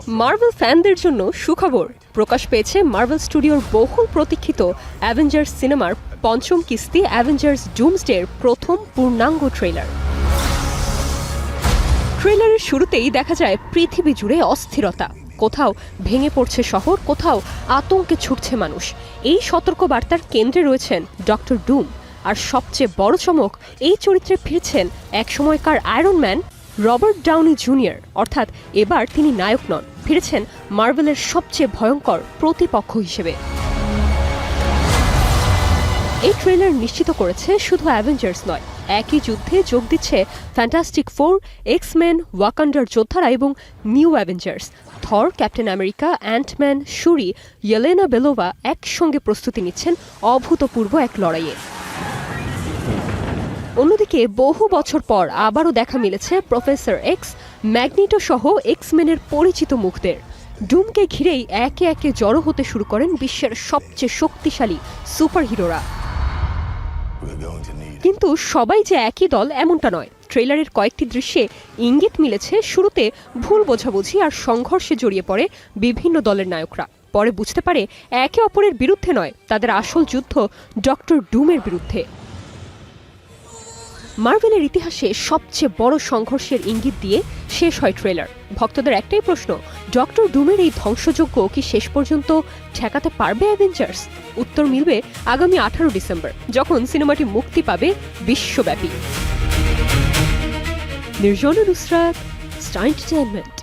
Marvel ফ্যানদের জন্য সুখবর, প্রকাশ পেয়েছে মার্ভেল স্টুডিওর বহুল প্রতীক্ষিত অ্যাভেঞ্জার্স সিনেমার পঞ্চম কিস্তি অ্যাভেঞ্জার্স ডুমসডের প্রথম পূর্ণাঙ্গ ট্রেলার। ট্রেলারের শুরুতেই দেখা যায় পৃথিবী জুড়ে অস্থিরতা, কোথাও ভেঙে পড়ছে শহর, কোথাও আতঙ্কে ছুটছে মানুষ। এই সতর্কবার্তার কেন্দ্রে রয়েছেন ডক্টর ডুম, আর সবচেয়ে বড় চমক, এই চরিত্রে ফিরছেন একসময়কার Iron Man Robert Downey Junior. অর্থাৎ এবার তিনি নায়ক নন, ফিরেছেন মার্ভেলের সবচেয়ে ভয়ঙ্কর প্রতিপক্ষ হিসেবে। এই ট্রেলার নিশ্চিত করেছে শুধু অ্যাভেঞ্জার্স নয়, একই যুদ্ধে যোগ দিচ্ছে ফ্যান্টাস্টিক ফোর, এক্স-মেন, ওয়াকান্ডার যোদ্ধারা এবং নিউ অ্যাভেঞ্জার্স। থর, ক্যাপ্টেন আমেরিকা, অ্যান্টম্যান, শুরি, ইয়েলেনা বেলোভা একসঙ্গে প্রস্তুতি নিচ্ছেন অভূতপূর্ব এক লড়াইয়ে। অন্যদিকে বহু বছর পর আবারও দেখা মিলেছে প্রফেসর এক্স, ম্যাগনিটো সহ এক্স-মেনের পরিচিত মুখদের। ডুমকে ঘিরেই একে একে জড়ো হতে শুরু করেন বিশ্বের সবচেয়ে শক্তিশালী সুপারহিরোরা। কিন্তু সবাই যে একই দল এমনটা নয়। ট্রেলারের কয়েকটি দৃশ্যে ইঙ্গিত মিলেছে শুরুতে ভুল বোঝাবুঝি আর সংঘর্ষে জড়িয়ে পড়ে বিভিন্ন দলের নায়করা। পরে বুঝতে পারে একে অপরের বিরুদ্ধে নয়, তাদের আসল যুদ্ধ ডক্টর ডুমের বিরুদ্ধে। মার্ভেলের ইতিহাসে সবচেয়ে বড় সংঘর্ষের ইঙ্গিত দিয়ে শেষ হয় ট্রেলার। ভক্তদের একটাই প্রশ্ন, ডক্টর ডুমের এই ধ্বংসযজ্ঞ কি শেষ পর্যন্ত ঠেকাতে পারবে অ্যাভেঞ্জার্স? উত্তর মিলবে আগামী 18 ডিসেম্বর, যখন সিনেমাটি মুক্তি পাবে বিশ্বব্যাপী। Nirjona Nusrat, star entertainment.